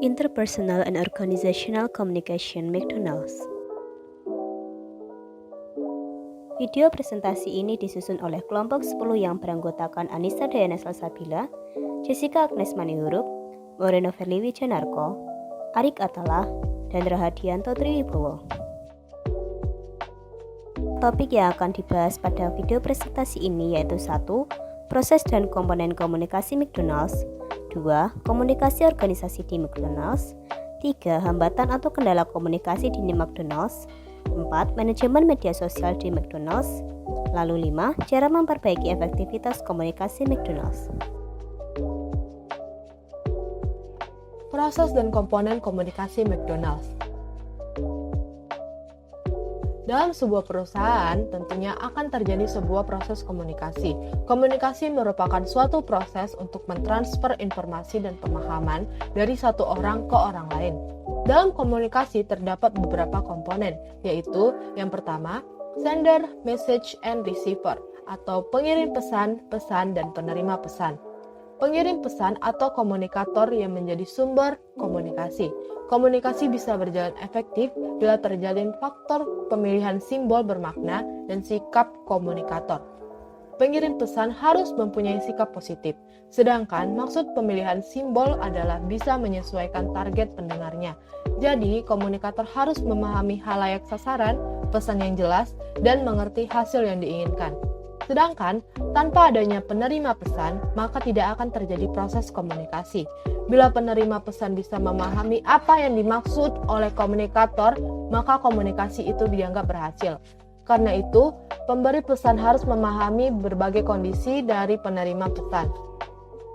Interpersonal and Organizational Communication McDonald's. Video presentasi ini disusun oleh kelompok 10 yang beranggotakan Anissa Diana Salsabila, Jessica Agnes Manihurup, Moreno Verliwi Janarko, Arik Atala, dan Rahadianto Triwibowo. Topik yang akan dibahas pada video presentasi ini yaitu 1. Proses dan komponen komunikasi McDonald's, 2. Komunikasi organisasi di McDonald's, 3. Hambatan atau kendala komunikasi di McDonald's, 4. Manajemen media sosial di McDonald's, lalu 5. Cara memperbaiki efektivitas komunikasi McDonald's. Proses dan komponen komunikasi McDonald's. Dalam sebuah perusahaan, tentunya akan terjadi sebuah proses komunikasi. Komunikasi merupakan suatu proses untuk mentransfer informasi dan pemahaman dari satu orang ke orang lain. Dalam komunikasi terdapat beberapa komponen, yaitu yang pertama, sender, message, and receiver, atau pengirim pesan, pesan, dan penerima pesan. Pengirim pesan atau komunikator yang menjadi sumber komunikasi. Komunikasi bisa berjalan efektif bila terjalin faktor pemilihan simbol bermakna dan sikap komunikator. Pengirim pesan harus mempunyai sikap positif, sedangkan maksud pemilihan simbol adalah bisa menyesuaikan target pendengarnya. Jadi, komunikator harus memahami halayak sasaran, pesan yang jelas, dan mengerti hasil yang diinginkan. Sedangkan, tanpa adanya penerima pesan, maka tidak akan terjadi proses komunikasi. Bila penerima pesan bisa memahami apa yang dimaksud oleh komunikator, maka komunikasi itu dianggap berhasil. Karena itu, pemberi pesan harus memahami berbagai kondisi dari penerima pesan.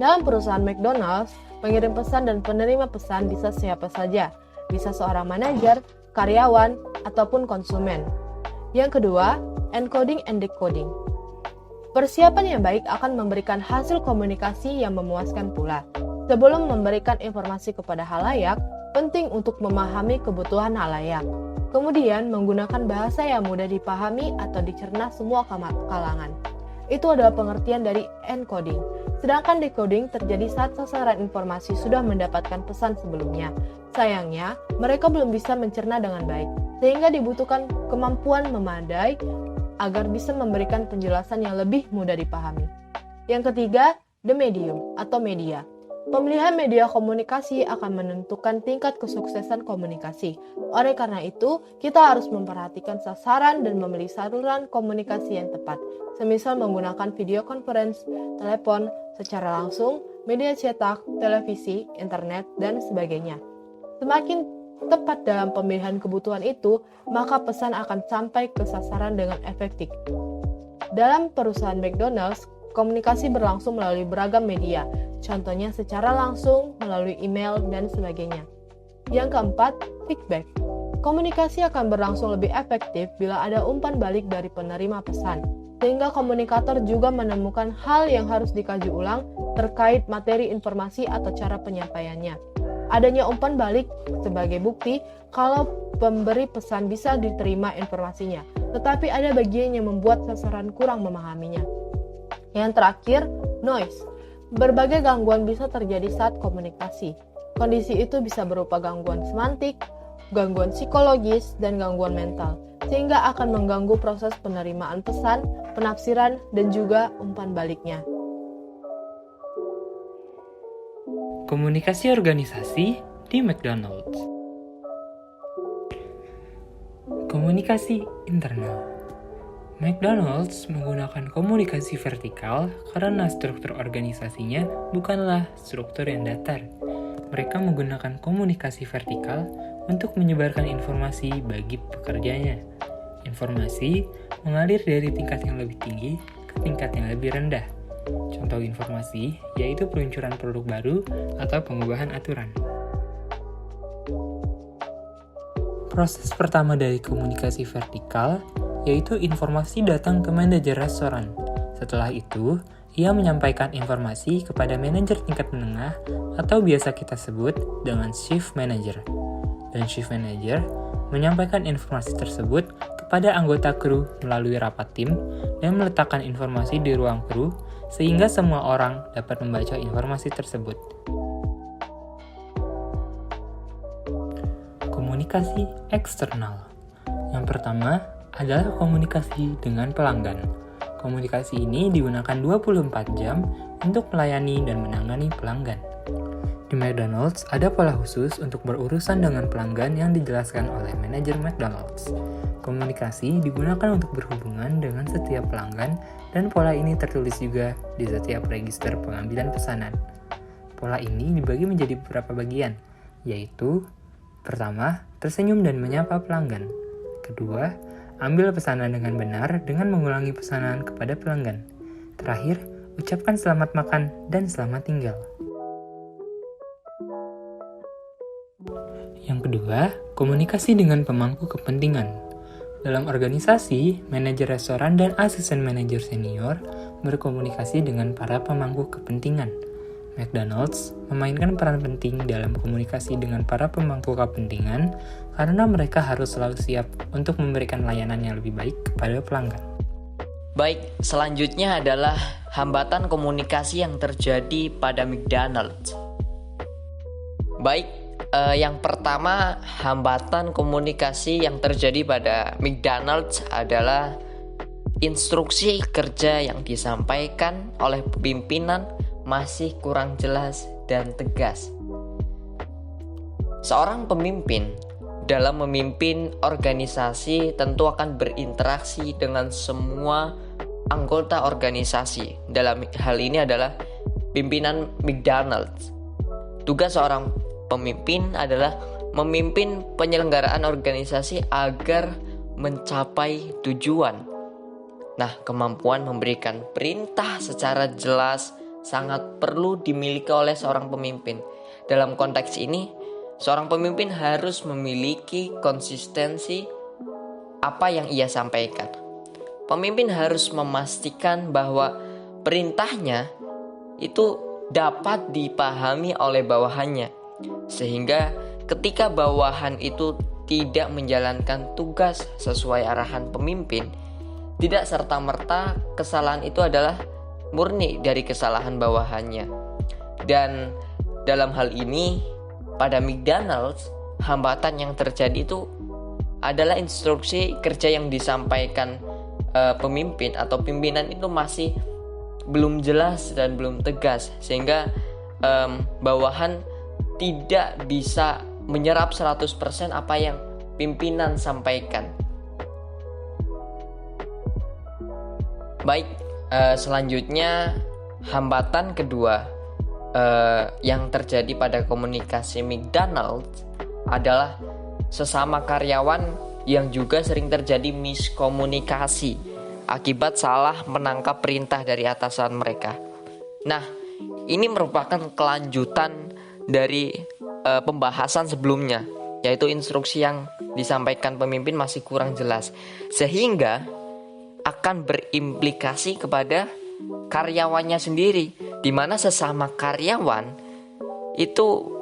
Dalam perusahaan McDonald's, pengirim pesan dan penerima pesan bisa siapa saja, bisa seorang manajer, karyawan, ataupun konsumen. Yang kedua, encoding and decoding. Persiapan yang baik akan memberikan hasil komunikasi yang memuaskan pula. Sebelum memberikan informasi kepada halayak, penting untuk memahami kebutuhan halayak. Kemudian, menggunakan bahasa yang mudah dipahami atau dicerna semua kalangan. Itu adalah pengertian dari encoding. Sedangkan decoding terjadi saat sasaran informasi sudah mendapatkan pesan sebelumnya. Sayangnya, mereka belum bisa mencerna dengan baik, sehingga dibutuhkan kemampuan memadai agar bisa memberikan penjelasan yang lebih mudah dipahami. Yang ketiga, the medium atau media. Pemilihan media komunikasi akan menentukan tingkat kesuksesan komunikasi. Oleh karena itu, kita harus memperhatikan sasaran dan memilih saluran komunikasi yang tepat, semisal menggunakan video conference, telepon, secara langsung, media cetak, televisi, internet, dan sebagainya. Semakin tepat dalam pemilihan kebutuhan itu, maka pesan akan sampai ke sasaran dengan efektif. Dalam perusahaan McDonald's, komunikasi berlangsung melalui beragam media, contohnya secara langsung, melalui email, dan sebagainya. Yang keempat, feedback. Komunikasi akan berlangsung lebih efektif bila ada umpan balik dari penerima pesan, sehingga komunikator juga menemukan hal yang harus dikaji ulang terkait materi informasi atau cara penyampaiannya. Adanya umpan balik sebagai bukti kalau pemberi pesan bisa diterima informasinya, tetapi ada bagian yang membuat sasaran kurang memahaminya. Yang terakhir, noise. Berbagai gangguan bisa terjadi saat komunikasi. Kondisi itu bisa berupa gangguan semantik, gangguan psikologis, dan gangguan mental, sehingga akan mengganggu proses penerimaan pesan, penafsiran, dan juga umpan baliknya. Komunikasi organisasi di McDonald's. Komunikasi internal. McDonald's menggunakan komunikasi vertikal karena struktur organisasinya bukanlah struktur yang datar. Mereka menggunakan komunikasi vertikal untuk menyebarkan informasi bagi pekerjanya. Informasi mengalir dari tingkat yang lebih tinggi ke tingkat yang lebih rendah. Contoh informasi yaitu peluncuran produk baru atau pengubahan aturan. Proses pertama dari komunikasi vertikal yaitu informasi datang ke manajer restoran. Setelah itu, ia menyampaikan informasi kepada manajer tingkat menengah atau biasa kita sebut dengan shift manager. Dan shift manager menyampaikan informasi tersebut kepada anggota kru melalui rapat tim dan meletakkan informasi di ruang kru sehingga semua orang dapat membaca informasi tersebut. komunikasi eksternal. Yang pertama adalah komunikasi dengan pelanggan. Komunikasi ini digunakan 24 jam untuk melayani dan menangani pelanggan. Di McDonald's ada pola khusus untuk berurusan dengan pelanggan yang dijelaskan oleh manajer McDonald's. Komunikasi digunakan untuk berhubungan dengan setiap pelanggan dan pola ini tertulis juga di setiap register pengambilan pesanan. Pola ini dibagi menjadi beberapa bagian, yaitu pertama, tersenyum dan menyapa pelanggan. Kedua, ambil pesanan dengan benar dengan mengulangi pesanan kepada pelanggan. Terakhir, ucapkan selamat makan dan selamat tinggal. Yang kedua, komunikasi dengan pemangku kepentingan. Dalam organisasi, manajer restoran dan asisten manajer senior berkomunikasi dengan para pemangku kepentingan. McDonald's memainkan peran penting dalam komunikasi dengan para pemangku kepentingan karena mereka harus selalu siap untuk memberikan layanan yang lebih baik kepada pelanggan. Baik, selanjutnya adalah hambatan komunikasi yang terjadi pada McDonald's. Baik, yang pertama, hambatan komunikasi yang terjadi pada McDonald's adalah instruksi kerja yang disampaikan oleh pimpinan masih kurang jelas dan tegas. Seorang pemimpin dalam memimpin organisasi tentu akan berinteraksi dengan semua anggota organisasi. Dalam hal ini adalah pimpinan McDonald's. Tugas seorang pemimpin adalah memimpin penyelenggaraan organisasi agar mencapai tujuan. Nah, kemampuan memberikan perintah secara jelas sangat perlu dimiliki oleh seorang pemimpin. Dalam konteks ini, seorang pemimpin harus memiliki konsistensi apa yang ia sampaikan. Pemimpin harus memastikan bahwa perintahnya itu dapat dipahami oleh bawahannya, sehingga ketika bawahan itu tidak menjalankan tugas sesuai arahan pemimpin, tidak serta-merta kesalahan itu adalah murni dari kesalahan bawahannya. Dan dalam hal ini pada McDonald's, hambatan yang terjadi itu adalah instruksi kerja yang disampaikan pemimpin atau pimpinan itu masih belum jelas dan belum tegas, sehingga bawahan tidak bisa menyerap 100% apa yang pimpinan sampaikan. Baik, selanjutnya hambatan kedua yang terjadi pada komunikasi McDonald's adalah sesama karyawan yang juga sering terjadi miskomunikasi akibat salah menangkap perintah dari atasan mereka. Nah, ini merupakan kelanjutan dari pembahasan sebelumnya, yaitu instruksi yang disampaikan pemimpin masih kurang jelas, sehingga akan berimplikasi kepada karyawannya sendiri, di mana sesama karyawan itu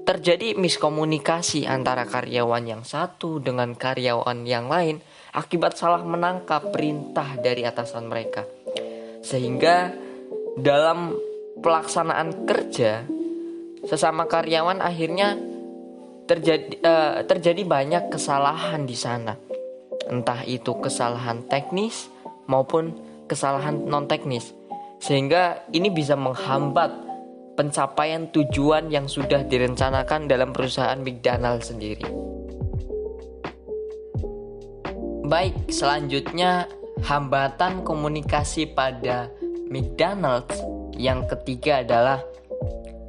terjadi miskomunikasi antara karyawan yang satu dengan karyawan yang lain akibat salah menangkap perintah dari atasan mereka, sehingga dalam pelaksanaan kerja sesama karyawan akhirnya terjadi banyak kesalahan di sana, entah itu kesalahan teknis maupun kesalahan non teknis, sehingga ini bisa menghambat pencapaian tujuan yang sudah direncanakan dalam perusahaan McDonald's sendiri. Baik, selanjutnya hambatan komunikasi pada McDonald's yang ketiga adalah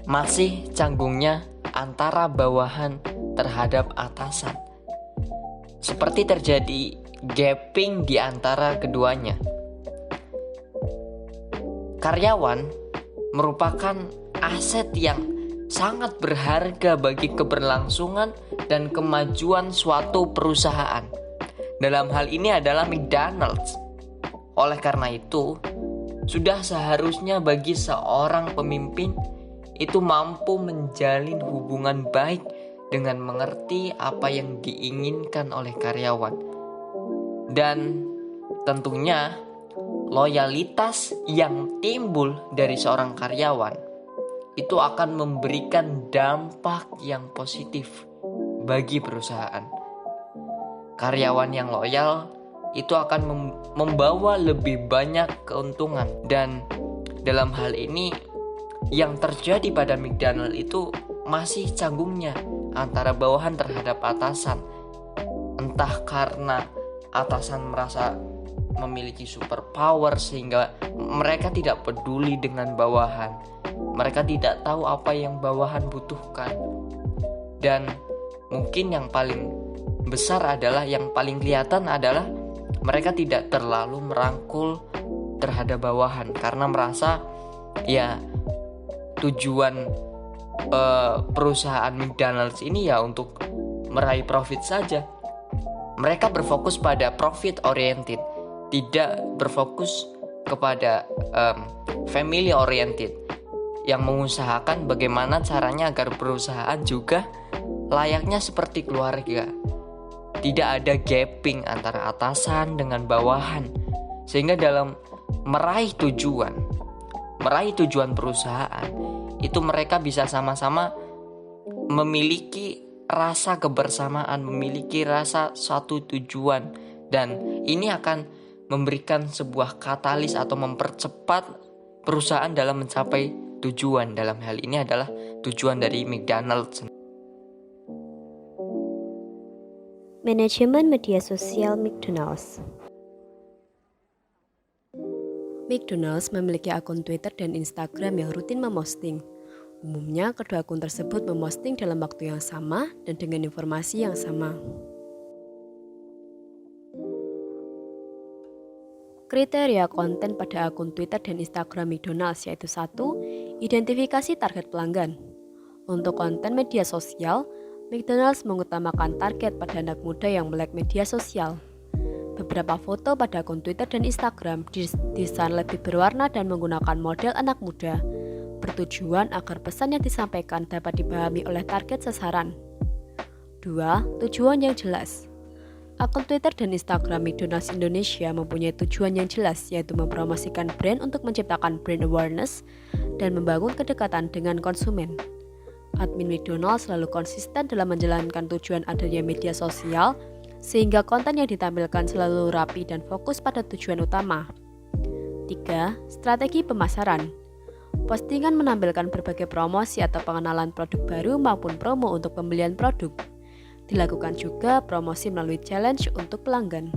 masih canggungnya antara bawahan terhadap atasan. Seperti terjadi gapping di antara keduanya. Karyawan merupakan aset yang sangat berharga bagi keberlangsungan dan kemajuan suatu perusahaan. Dalam hal ini adalah McDonald's. Oleh karena itu, sudah seharusnya bagi seorang pemimpin itu mampu menjalin hubungan baik dengan mengerti apa yang diinginkan oleh karyawan. Dan tentunya loyalitas yang timbul dari seorang karyawan itu akan memberikan dampak yang positif bagi perusahaan. Karyawan yang loyal itu akan membawa lebih banyak keuntungan, dan dalam hal ini yang terjadi pada McDonald itu masih canggungnya antara bawahan terhadap atasan. Entah karena atasan merasa memiliki super power sehingga mereka tidak peduli dengan bawahan. Mereka tidak tahu apa yang bawahan butuhkan. Dan mungkin yang paling besar adalah, yang paling kelihatan adalah mereka tidak terlalu merangkul terhadap bawahan karena merasa ya tujuan perusahaan McDonald's ini ya untuk meraih profit saja. Mereka berfokus pada profit oriented, tidak berfokus kepada family oriented, yang mengusahakan bagaimana caranya agar perusahaan juga layaknya seperti keluarga. Tidak ada gapping antara atasan dengan bawahan, sehingga dalam meraih tujuan perusahaan itu mereka bisa sama-sama memiliki rasa kebersamaan, memiliki rasa satu tujuan, dan ini akan memberikan sebuah katalis atau mempercepat perusahaan dalam mencapai tujuan. Dalam hal ini adalah tujuan dari McDonald's. Manajemen media sosial McDonald's. McDonald's memiliki akun Twitter dan Instagram yang rutin memposting. Umumnya, kedua akun tersebut memposting dalam waktu yang sama dan dengan informasi yang sama. Kriteria konten pada akun Twitter dan Instagram McDonald's yaitu 1. Identifikasi target pelanggan. Untuk konten media sosial, McDonald's mengutamakan target pada anak muda yang melek media sosial. Beberapa foto pada akun Twitter dan Instagram didesain lebih berwarna dan menggunakan model anak muda, bertujuan agar pesan yang disampaikan dapat dipahami oleh target sasaran. 2. Tujuan yang jelas. Akun Twitter dan Instagram McDonald's Indonesia mempunyai tujuan yang jelas, yaitu mempromosikan brand untuk menciptakan brand awareness dan membangun kedekatan dengan konsumen. Admin McDonald's selalu konsisten dalam menjalankan tujuan adanya media sosial, sehingga konten yang ditampilkan selalu rapi dan fokus pada tujuan utama. 3. Strategi pemasaran. Postingan menampilkan berbagai promosi atau pengenalan produk baru maupun promo untuk pembelian produk. Dilakukan juga promosi melalui challenge untuk pelanggan.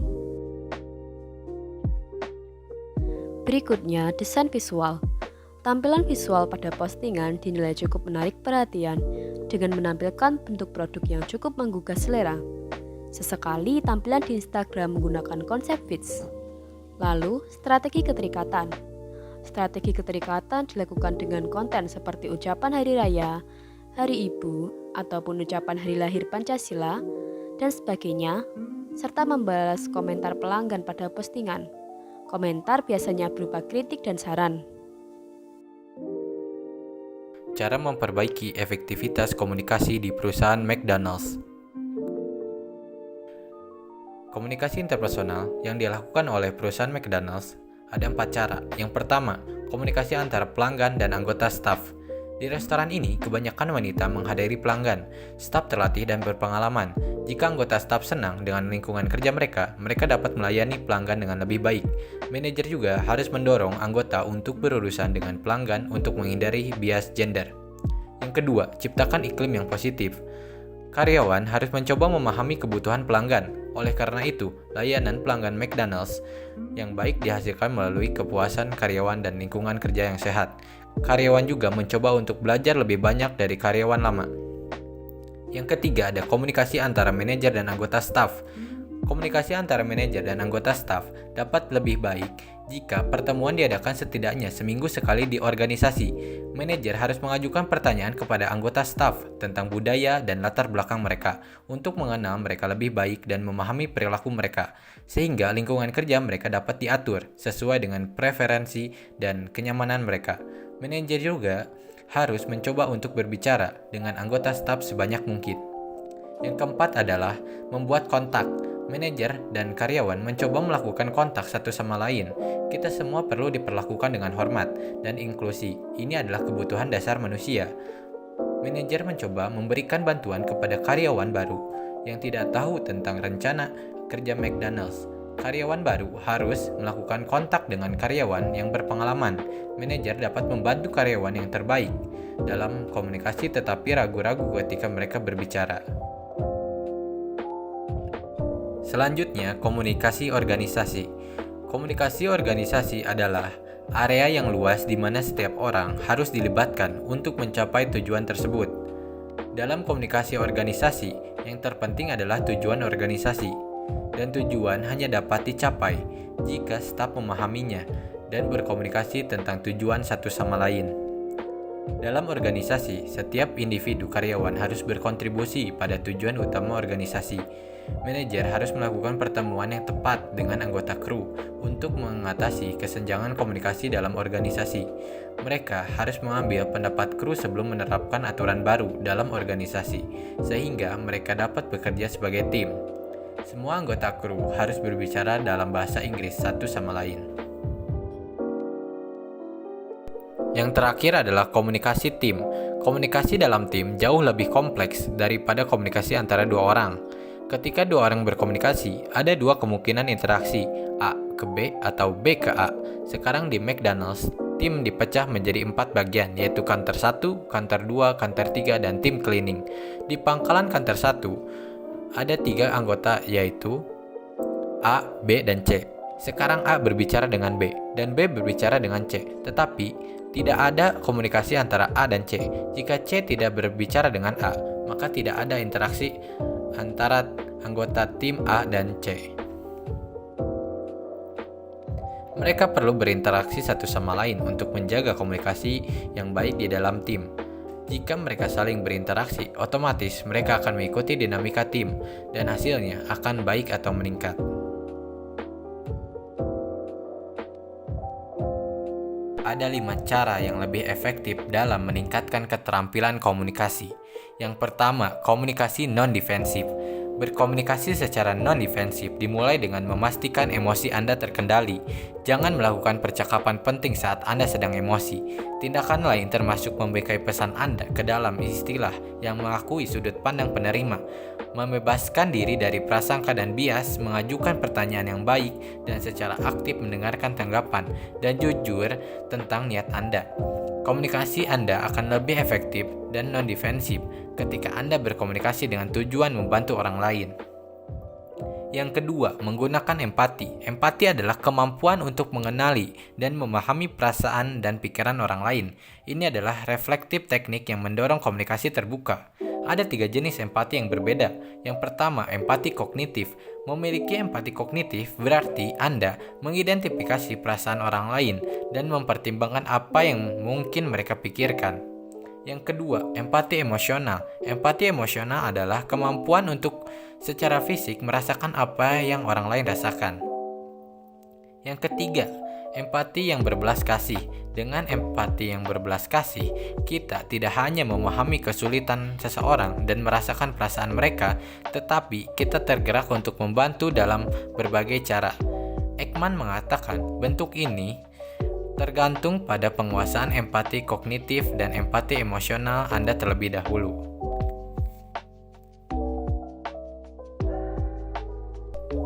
Berikutnya, desain visual. Tampilan visual pada postingan dinilai cukup menarik perhatian dengan menampilkan bentuk produk yang cukup menggugah selera. Sesekali tampilan di Instagram menggunakan konsep feeds. Lalu, strategi keterikatan. Strategi keterikatan dilakukan dengan konten seperti ucapan hari raya, hari ibu, ataupun ucapan hari lahir Pancasila, dan sebagainya, serta membalas komentar pelanggan pada postingan. Komentar biasanya berupa kritik dan saran. Cara memperbaiki efektivitas komunikasi di perusahaan McDonald's. Komunikasi interpersonal yang dilakukan oleh perusahaan McDonald's ada 4 cara. Yang pertama, komunikasi antara pelanggan dan anggota staf. Di restoran ini, kebanyakan wanita menghadiri pelanggan. Staf terlatih dan berpengalaman. Jika anggota staf senang dengan lingkungan kerja mereka, mereka dapat melayani pelanggan dengan lebih baik. Manajer juga harus mendorong anggota untuk berurusan dengan pelanggan untuk menghindari bias gender. Yang kedua, ciptakan iklim yang positif. Karyawan harus mencoba memahami kebutuhan pelanggan. Oleh karena itu, layanan pelanggan McDonald's yang baik dihasilkan melalui kepuasan karyawan dan lingkungan kerja yang sehat. Karyawan juga mencoba untuk belajar lebih banyak dari karyawan lama. Yang ketiga, ada komunikasi antara manajer dan anggota staf. Komunikasi antara manajer dan anggota staf dapat lebih baik jika pertemuan diadakan setidaknya seminggu sekali di organisasi. Manajer harus mengajukan pertanyaan kepada anggota staf tentang budaya dan latar belakang mereka untuk mengenal mereka lebih baik dan memahami perilaku mereka, sehingga lingkungan kerja mereka dapat diatur sesuai dengan preferensi dan kenyamanan mereka. Manajer juga harus mencoba untuk berbicara dengan anggota staf sebanyak mungkin. Yang keempat adalah membuat kontak. Manajer dan karyawan mencoba melakukan kontak satu sama lain. Kita semua perlu diperlakukan dengan hormat dan inklusi. Ini adalah kebutuhan dasar manusia. Manajer mencoba memberikan bantuan kepada karyawan baru yang tidak tahu tentang rencana kerja McDonald's. Karyawan baru harus melakukan kontak dengan karyawan yang berpengalaman. Manajer dapat membantu karyawan yang terbaik dalam komunikasi tetapi ragu-ragu ketika mereka berbicara. Selanjutnya, komunikasi organisasi. Komunikasi organisasi adalah area yang luas di mana setiap orang harus dilibatkan untuk mencapai tujuan tersebut. Dalam komunikasi organisasi, yang terpenting adalah tujuan organisasi, dan tujuan hanya dapat dicapai jika staf memahaminya dan berkomunikasi tentang tujuan satu sama lain. Dalam organisasi, setiap individu karyawan harus berkontribusi pada tujuan utama organisasi. Manajer harus melakukan pertemuan yang tepat dengan anggota kru untuk mengatasi kesenjangan komunikasi dalam organisasi. Mereka harus mengambil pendapat kru sebelum menerapkan aturan baru dalam organisasi, sehingga mereka dapat bekerja sebagai tim. Semua anggota kru harus berbicara dalam bahasa Inggris satu sama lain. Yang terakhir adalah komunikasi tim. Komunikasi dalam tim jauh lebih kompleks daripada komunikasi antara dua orang. Ketika dua orang berkomunikasi, ada dua kemungkinan interaksi, A ke B atau B ke A. Sekarang di McDonald's, tim dipecah menjadi 4 bagian, yaitu kantor 1, kantor 2, kantor 3, dan tim cleaning. Di pangkalan kantor 1, ada 3 anggota yaitu A, B, dan C. Sekarang A berbicara dengan B, dan B berbicara dengan C. Tetapi, tidak ada komunikasi antara A dan C. Jika C tidak berbicara dengan A, maka tidak ada interaksi antara anggota tim A dan C. Mereka perlu berinteraksi satu sama lain untuk menjaga komunikasi yang baik di dalam tim. Jika mereka saling berinteraksi, otomatis mereka akan mengikuti dinamika tim dan hasilnya akan baik atau meningkat. Ada 5 cara yang lebih efektif dalam meningkatkan keterampilan komunikasi. Yang pertama, komunikasi non-defensif. Berkomunikasi secara non-defensif dimulai dengan memastikan emosi Anda terkendali. Jangan melakukan percakapan penting saat Anda sedang emosi. Tindakan lain termasuk membingkai pesan Anda ke dalam istilah yang mengakui sudut pandang penerima, membebaskan diri dari prasangka dan bias, mengajukan pertanyaan yang baik, dan secara aktif mendengarkan tanggapan dan jujur tentang niat Anda. Komunikasi Anda akan lebih efektif dan non-defensif ketika Anda berkomunikasi dengan tujuan membantu orang lain. Yang kedua, menggunakan empati. Empati adalah kemampuan untuk mengenali dan memahami perasaan dan pikiran orang lain. Ini adalah reflektif teknik yang mendorong komunikasi terbuka. Ada 3 jenis empati yang berbeda. Yang pertama, empati kognitif. Memiliki empati kognitif berarti Anda mengidentifikasi perasaan orang lain dan mempertimbangkan apa yang mungkin mereka pikirkan. Yang kedua, empati emosional. Empati emosional adalah kemampuan untuk secara fisik merasakan apa yang orang lain rasakan. Yang ketiga, empati yang berbelas kasih. Dengan empati yang berbelas kasih, kita tidak hanya memahami kesulitan seseorang dan merasakan perasaan mereka, tetapi kita tergerak untuk membantu dalam berbagai cara. Ekman mengatakan, bentuk ini tergantung pada penguasaan empati kognitif dan empati emosional Anda terlebih dahulu.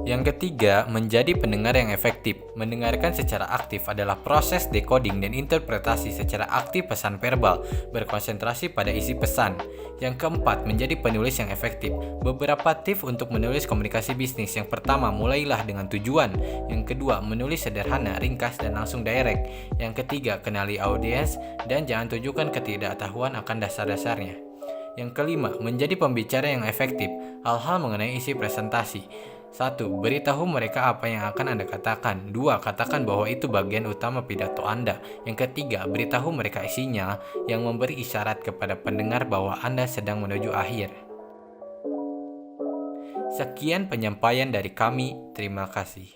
Yang ketiga, menjadi pendengar yang efektif. Mendengarkan secara aktif adalah proses decoding dan interpretasi secara aktif pesan verbal, berkonsentrasi pada isi pesan. Yang keempat, menjadi penulis yang efektif. Beberapa tips untuk menulis komunikasi bisnis. Yang pertama, mulailah dengan tujuan. Yang kedua, menulis sederhana, ringkas, dan langsung direct. Yang ketiga, kenali audiens dan jangan tunjukkan ketidaktahuan akan dasar-dasarnya. Yang kelima, menjadi pembicara yang efektif. Hal-hal mengenai isi presentasi. 1. Beritahu mereka apa yang akan Anda katakan. 2. Katakan bahwa itu bagian utama pidato Anda. Yang ketiga, beritahu mereka isinya yang memberi isyarat kepada pendengar bahwa Anda sedang menuju akhir. Sekian penyampaian dari kami. Terima kasih.